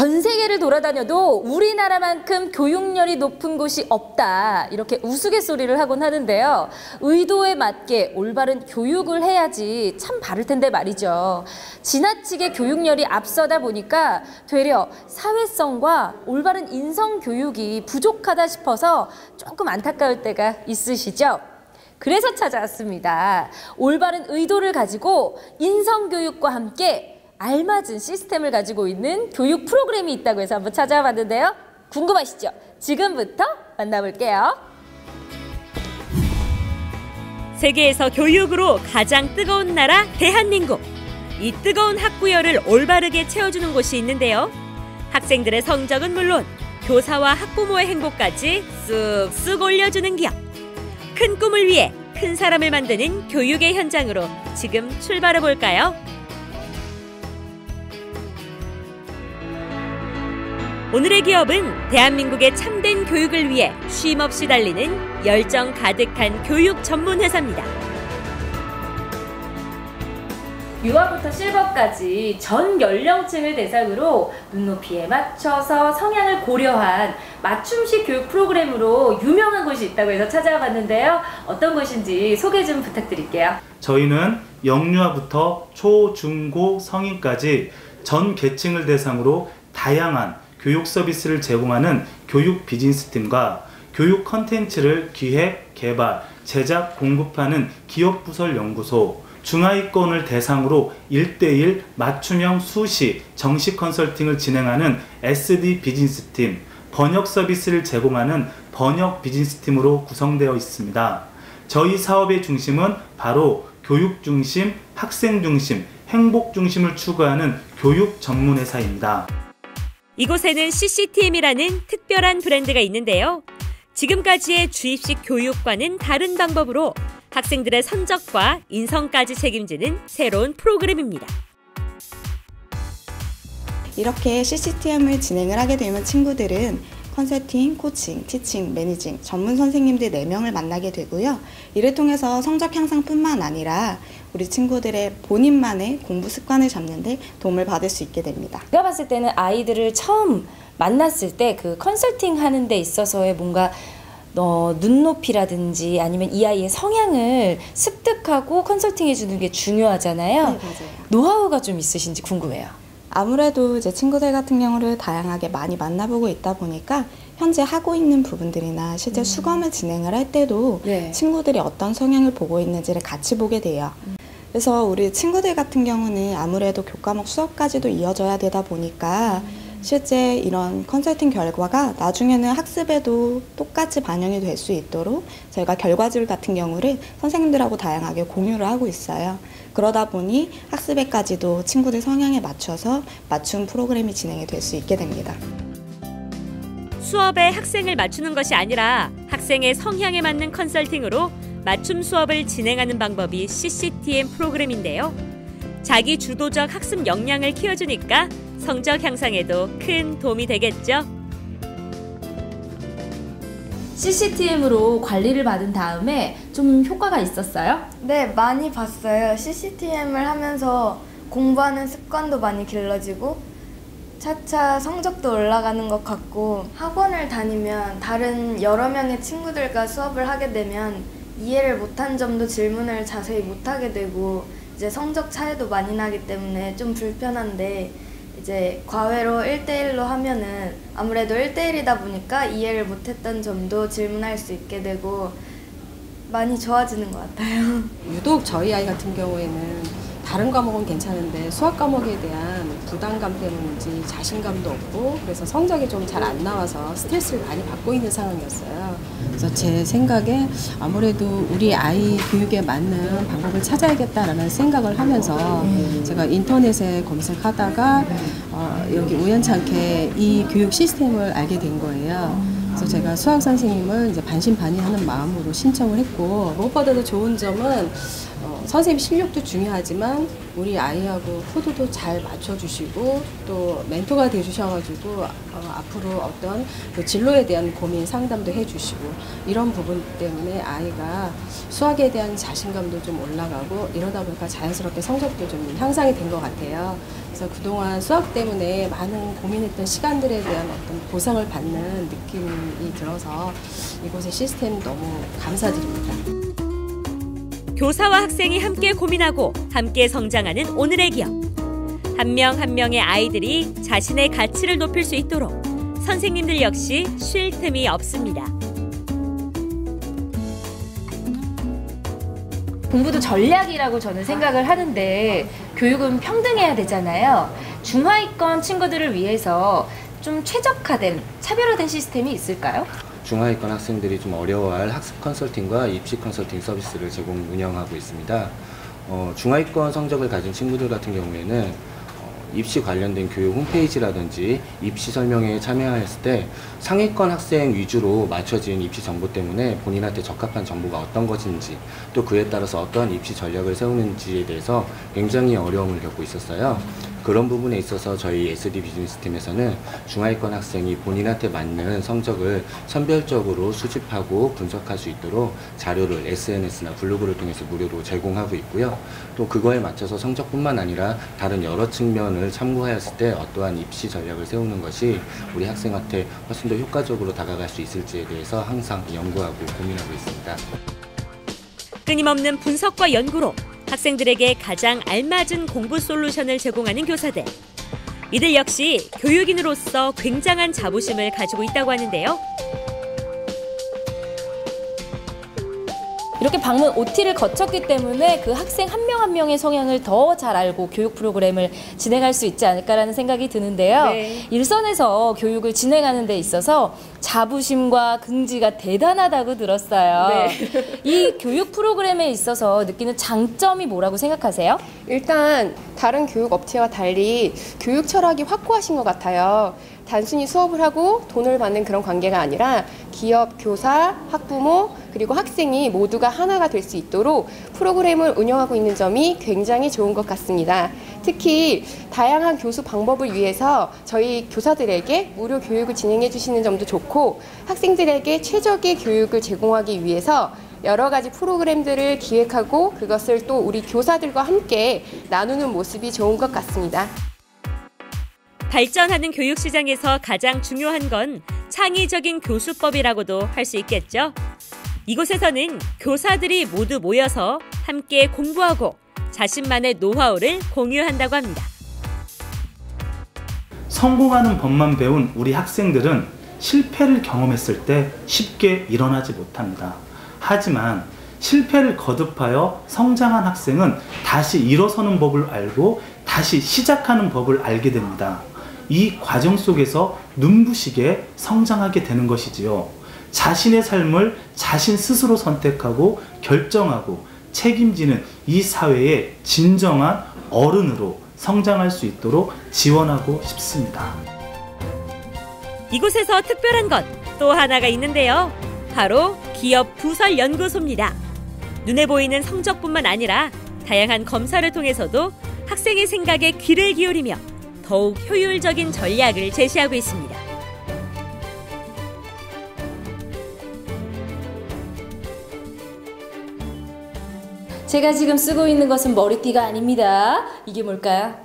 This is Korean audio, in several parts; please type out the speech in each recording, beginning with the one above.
전 세계를 돌아다녀도 우리나라만큼 교육열이 높은 곳이 없다. 이렇게 우스갯소리를 하곤 하는데요. 의도에 맞게 올바른 교육을 해야지 참 바를 텐데 말이죠. 지나치게 교육열이 앞서다 보니까 되려 사회성과 올바른 인성교육이 부족하다 싶어서 조금 안타까울 때가 있으시죠? 그래서 찾아왔습니다. 올바른 의도를 가지고 인성교육과 함께 알맞은 시스템을 가지고 있는 교육 프로그램이 있다고 해서 한번 찾아와 봤는데요. 궁금하시죠? 지금부터 만나볼게요. 세계에서 교육으로 가장 뜨거운 나라 대한민국. 이 뜨거운 학구열을 올바르게 채워주는 곳이 있는데요. 학생들의 성적은 물론 교사와 학부모의 행복까지 쑥쑥 올려주는 기업. 큰 꿈을 위해 큰 사람을 만드는 교육의 현장으로 지금 출발해 볼까요? 오늘의 기업은 대한민국의 참된 교육을 위해 쉼없이 달리는 열정 가득한 교육 전문 회사입니다. 유아부터 실버까지 전 연령층을 대상으로 눈높이에 맞춰서 성향을 고려한 맞춤식 교육 프로그램으로 유명한 곳이 있다고 해서 찾아와 봤는데요. 어떤 곳인지 소개 좀 부탁드릴게요. 저희는 영유아부터 초, 중, 고, 성인까지 전 계층을 대상으로 다양한 교육 서비스를 제공하는 교육 비즈니스팀과 교육 컨텐츠를 기획, 개발, 제작, 공급하는 기업부설연구소, 중하위권을 대상으로 1:1 맞춤형 수시 정식 컨설팅을 진행하는 SD 비즈니스팀, 번역 서비스를 제공하는 번역 비즈니스팀으로 구성되어 있습니다. 저희 사업의 중심은 바로 교육 중심, 학생 중심, 행복 중심을 추구하는 교육 전문 회사입니다. 이곳에는 CCTM이라는 특별한 브랜드가 있는데요. 지금까지의 주입식 교육과는 다른 방법으로 학생들의 성적과 인성까지 책임지는 새로운 프로그램입니다. 이렇게 CCTM을 진행을 하게 되면 친구들은 컨설팅, 코칭, 티칭, 매니징, 전문 선생님들 4명을 만나게 되고요. 이를 통해서 성적 향상뿐만 아니라 우리 친구들의 본인만의 공부 습관을 잡는 데 도움을 받을 수 있게 됩니다. 제가 봤을 때는 아이들을 처음 만났을 때 그 컨설팅 하는 데 있어서의 뭔가 눈높이라든지 아니면 이 아이의 성향을 습득하고 컨설팅 해주는 게 중요하잖아요. 네, 맞아요. 노하우가 좀 있으신지 궁금해요. 아무래도 이제 친구들 같은 경우를 다양하게 많이 만나보고 있다 보니까 현재 하고 있는 부분들이나 실제 수검을 진행을 할 때도 네. 친구들이 어떤 성향을 보고 있는지를 같이 보게 돼요. 그래서 우리 친구들 같은 경우는 아무래도 교과목 수업까지도 이어져야 되다 보니까 실제 이런 컨설팅 결과가 나중에는 학습에도 똑같이 반영이 될 수 있도록 저희가 결과줄 같은 경우를 선생님들하고 다양하게 공유를 하고 있어요. 그러다 보니 학습에까지도 친구들 성향에 맞춰서 맞춤 프로그램이 진행이 될 수 있게 됩니다. 수업에 학생을 맞추는 것이 아니라 학생의 성향에 맞는 컨설팅으로 맞춤 수업을 진행하는 방법이 CCTM 프로그램인데요. 자기 주도적 학습 역량을 키워주니까 성적 향상에도 큰 도움이 되겠죠. CCTM으로 관리를 받은 다음에 좀 효과가 있었어요? 네, 많이 봤어요. CCTM을 하면서 공부하는 습관도 많이 길러지고 차차 성적도 올라가는 것 같고 학원을 다니면 다른 여러 명의 친구들과 수업을 하게 되면 이해를 못한 점도 질문을 자세히 못하게 되고 이제 성적 차이도 많이 나기 때문에 좀 불편한데 이제 과외로 1:1로 하면은 아무래도 1:1이다 보니까 이해를 못했던 점도 질문할 수 있게 되고 많이 좋아지는 것 같아요. 유독 저희 아이 같은 경우에는 다른 과목은 괜찮은데 수학 과목에 대한 부담감 때문인지 자신감도 없고 그래서 성적이 좀 잘 안 나와서 스트레스를 많이 받고 있는 상황이었어요. 그래서 제 생각에 아무래도 우리 아이 교육에 맞는 방법을 찾아야겠다라는 생각을 하면서 제가 인터넷에 검색하다가 여기 우연찮게 이 교육 시스템을 알게 된 거예요. 그래서 제가 수학 선생님을 이제 반신반의하는 마음으로 신청을 했고 무엇보다도 좋은 점은 선생님 실력도 중요하지만 우리 아이하고 코드도 잘 맞춰주시고 또 멘토가 돼주셔가지고 앞으로 어떤 그 진로에 대한 고민 상담도 해주시고 이런 부분 때문에 아이가 수학에 대한 자신감도 좀 올라가고 이러다 보니까 자연스럽게 성적도 좀 향상이 된 것 같아요. 그래서 그동안 수학 때문에 많은 고민했던 시간들에 대한 어떤 보상을 받는 느낌이 들어서 이곳의 시스템 너무 감사드립니다. 교사와 학생이 함께 고민하고 함께 성장하는 오늘의 기업. 한 명 한 명의 아이들이 자신의 가치를 높일 수 있도록 선생님들 역시 쉴 틈이 없습니다. 공부도 전략이라고 저는 생각을 하는데 교육은 평등해야 되잖아요. 중하위권 친구들을 위해서 좀 최적화된, 차별화된 시스템이 있을까요? 중하위권 학생들이 좀 어려워할 학습 컨설팅과 입시 컨설팅 서비스를 운영하고 있습니다. 중하위권 성적을 가진 친구들 같은 경우에는 입시 관련된 교육 홈페이지라든지 입시 설명회에 참여했을 때 상위권 학생 위주로 맞춰진 입시 정보 때문에 본인한테 적합한 정보가 어떤 것인지 또 그에 따라서 어떠한 입시 전략을 세우는지에 대해서 굉장히 어려움을 겪고 있었어요. 그런 부분에 있어서 저희 SD 비즈니스팀에서는 중하위권 학생이 본인한테 맞는 성적을 선별적으로 수집하고 분석할 수 있도록 자료를 SNS나 블로그를 통해서 무료로 제공하고 있고요. 또 그거에 맞춰서 성적뿐만 아니라 다른 여러 측면을 참고하였을 때 어떠한 입시 전략을 세우는 것이 우리 학생한테 훨씬 더 효과적으로 다가갈 수 있을지에 대해서 항상 연구하고 고민하고 있습니다. 끊임없는 분석과 연구로 학생들에게 가장 알맞은 공부 솔루션을 제공하는 교사들. 이들 역시 교육인으로서 굉장한 자부심을 가지고 있다고 하는데요. 이렇게 방문 OT를 거쳤기 때문에 그 학생 한 명 한 명의 성향을 더 잘 알고 교육 프로그램을 진행할 수 있지 않을까라는 생각이 드는데요. 네. 일선에서 교육을 진행하는 데 있어서 자부심과 긍지가 대단하다고 들었어요. 네. 이 교육 프로그램에 있어서 느끼는 장점이 뭐라고 생각하세요? 일단 다른 교육 업체와 달리 교육 철학이 확고하신 것 같아요. 단순히 수업을 하고 돈을 받는 그런 관계가 아니라 기업, 교사, 학부모, 그리고 학생이 모두가 하나가 될 수 있도록 프로그램을 운영하고 있는 점이 굉장히 좋은 것 같습니다. 특히 다양한 교수 방법을 위해서 저희 교사들에게 무료 교육을 진행해 주시는 점도 좋고 학생들에게 최적의 교육을 제공하기 위해서 여러 가지 프로그램들을 기획하고 그것을 또 우리 교사들과 함께 나누는 모습이 좋은 것 같습니다. 발전하는 교육 시장에서 가장 중요한 건 창의적인 교수법이라고도 할 수 있겠죠. 이곳에서는 교사들이 모두 모여서 함께 공부하고 자신만의 노하우를 공유한다고 합니다. 성공하는 법만 배운 우리 학생들은 실패를 경험했을 때 쉽게 일어나지 못합니다. 하지만 실패를 거듭하여 성장한 학생은 다시 일어서는 법을 알고 다시 시작하는 법을 알게 됩니다. 이 과정 속에서 눈부시게 성장하게 되는 것이지요. 자신의 삶을 자신 스스로 선택하고 결정하고 책임지는 이 사회의 진정한 어른으로 성장할 수 있도록 지원하고 싶습니다. 이곳에서 특별한 것 또 하나가 있는데요. 바로 기업 부설 연구소입니다. 눈에 보이는 성적뿐만 아니라 다양한 검사를 통해서도 학생의 생각에 귀를 기울이며 더욱 효율적인 전략을 제시하고 있습니다. 제가 지금 쓰고 있는 것은 머리띠가 아닙니다. 이게 뭘까요?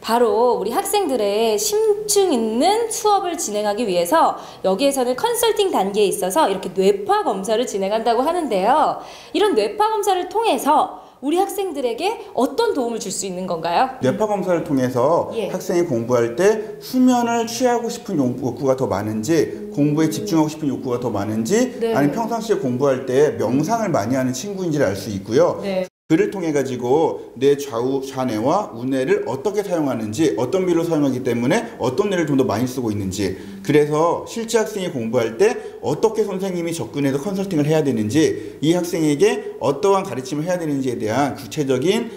바로 우리 학생들의 심층 있는 수업을 진행하기 위해서 여기에서는 컨설팅 단계에 있어서 이렇게 뇌파 검사를 진행한다고 하는데요. 이런 뇌파 검사를 통해서 우리 학생들에게 어떤 도움을 줄 수 있는 건가요? 뇌파 검사를 통해서 학생이 공부할 때 수면을 취하고 싶은 욕구가 더 많은지 공부에 집중하고 싶은 욕구가 더 많은지 아니면 평상시에 공부할 때 명상을 많이 하는 친구인지를 알 수 있고요. 그를 통해 가지고 내 좌우 좌뇌와 우뇌를 어떻게 사용하는지 어떤 비율로 사용하기 때문에 어떤 뇌를 좀 더 많이 쓰고 있는지 그래서 실제 학생이 공부할 때 어떻게 선생님이 접근해서 컨설팅을 해야 되는지 이 학생에게 어떠한 가르침을 해야 되는지에 대한 구체적인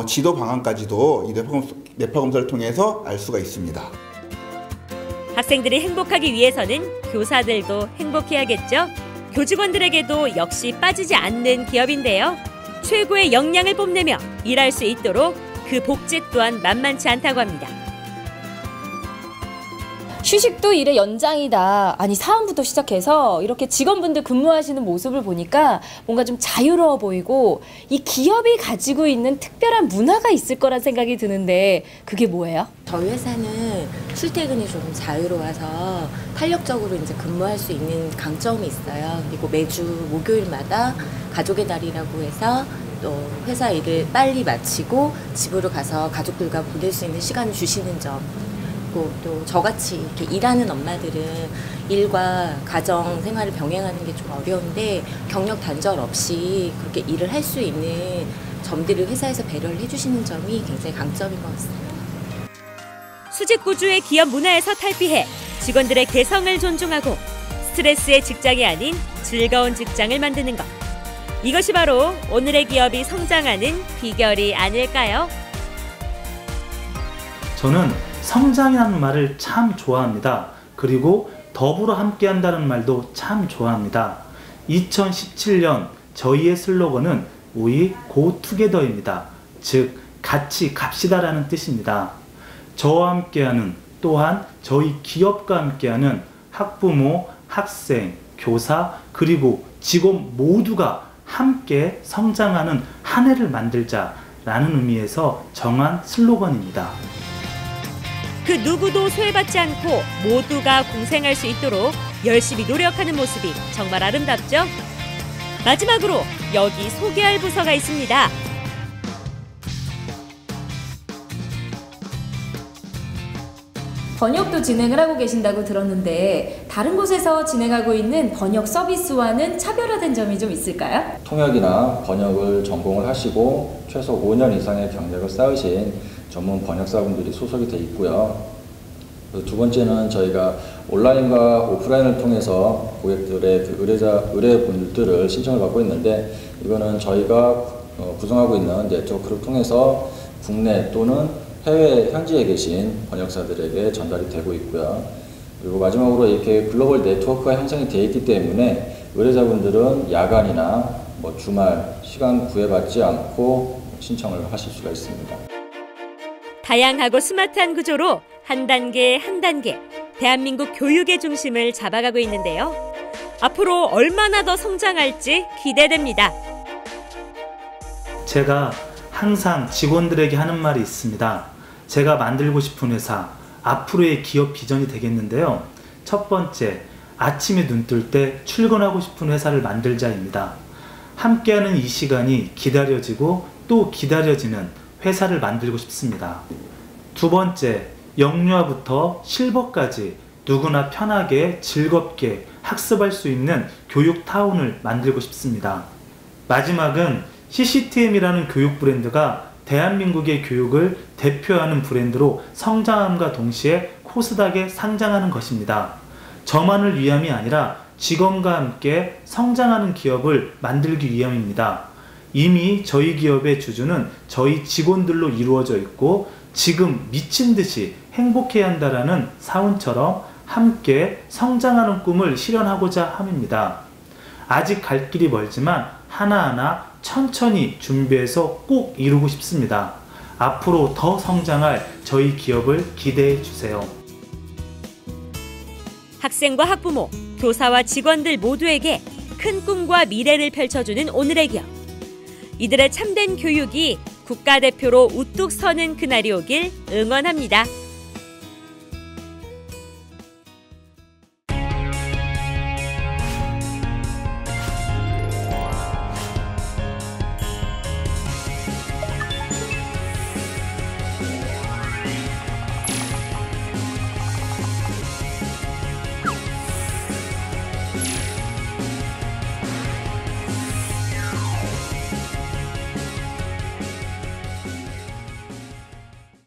지도 방안까지도 이 뇌파 검사를 통해서 알 수가 있습니다. 학생들이 행복하기 위해서는 교사들도 행복해야겠죠. 교직원들에게도 역시 빠지지 않는 기업인데요. 최고의 역량을 뽐내며 일할 수 있도록 그 복지 또한 만만치 않다고 합니다. 휴식도 일의 연장이다. 아니, 사원부터 시작해서 이렇게 직원분들 근무하시는 모습을 보니까 뭔가 좀 자유로워 보이고 이 기업이 가지고 있는 특별한 문화가 있을 거란 생각이 드는데 그게 뭐예요? 저희 회사는 출퇴근이 조금 자유로워서 탄력적으로 이제 근무할 수 있는 강점이 있어요. 그리고 매주 목요일마다 가족의 날이라고 해서 또 회사 일을 빨리 마치고 집으로 가서 가족들과 보낼 수 있는 시간을 주시는 점. 또 저같이 이렇게 일하는 엄마들은 일과 가정 생활을 병행하는 게 좀 어려운데 경력 단절 없이 그렇게 일을 할 수 있는 점들을 회사에서 배려를 해주시는 점이 굉장히 강점인 것 같습니다. 수직구조의 기업 문화에서 탈피해 직원들의 개성을 존중하고 스트레스의 직장이 아닌 즐거운 직장을 만드는 것. 이것이 바로 오늘의 기업이 성장하는 비결이 아닐까요? 저는 성장이라는 말을 참 좋아합니다. 그리고 더불어 함께한다는 말도 참 좋아합니다. 2017년 저희의 슬로건은 We Go Together입니다. 즉 같이 갑시다라는 뜻입니다. 저와 함께하는, 또한 저희 기업과 함께하는 학부모, 학생, 교사, 그리고 직원 모두가 함께 성장하는 한 해를 만들자라는 의미에서 정한 슬로건입니다. 그 누구도 소외받지 않고 모두가 공생할 수 있도록 열심히 노력하는 모습이 정말 아름답죠? 마지막으로 여기 소개할 부서가 있습니다. 번역도 진행을 하고 계신다고 들었는데 다른 곳에서 진행하고 있는 번역 서비스와는 차별화된 점이 좀 있을까요? 통역이나 번역을 전공을 하시고 최소 5년 이상의 경력을 쌓으신 전문 번역사분들이 소속이 돼 있고요. 두 번째는 저희가 온라인과 오프라인을 통해서 고객들의 그 의뢰분들을 신청을 받고 있는데, 이거는 저희가 구성하고 있는 네트워크를 통해서 국내 또는 해외 현지에 계신 번역사들에게 전달이 되고 있고요. 그리고 마지막으로 이렇게 글로벌 네트워크가 형성이 되어 있기 때문에 의뢰자분들은 야간이나 주말 시간 구애받지 않고 신청을 하실 수가 있습니다. 다양하고 스마트한 구조로 한 단계 한 단계 대한민국 교육의 중심을 잡아가고 있는데요. 앞으로 얼마나 더 성장할지 기대됩니다. 제가 항상 직원들에게 하는 말이 있습니다. 제가 만들고 싶은 회사, 앞으로의 기업 비전이 되겠는데요. 첫 번째, 아침에 눈 뜰 때 출근하고 싶은 회사를 만들자입니다. 함께하는 이 시간이 기다려지고 또 기다려지는 회사를 만들고 싶습니다. 두 번째, 영유아부터 실버까지 누구나 편하게 즐겁게 학습할 수 있는 교육타운을 만들고 싶습니다. 마지막은 CCTM이라는 교육 브랜드가 대한민국의 교육을 대표하는 브랜드로 성장함과 동시에 코스닥에 상장하는 것입니다. 저만을 위함이 아니라 직원과 함께 성장하는 기업을 만들기 위함입니다. 이미 저희 기업의 주주는 저희 직원들로 이루어져 있고 지금 미친 듯이 행복해야 한다라는 사운처럼 함께 성장하는 꿈을 실현하고자 함입니다. 아직 갈 길이 멀지만 하나하나 천천히 준비해서 꼭 이루고 싶습니다. 앞으로 더 성장할 저희 기업을 기대해 주세요. 학생과 학부모, 교사와 직원들 모두에게 큰 꿈과 미래를 펼쳐주는 오늘의 기업. 이들의 참된 교육이 국가대표로 우뚝 서는 그날이 오길 응원합니다.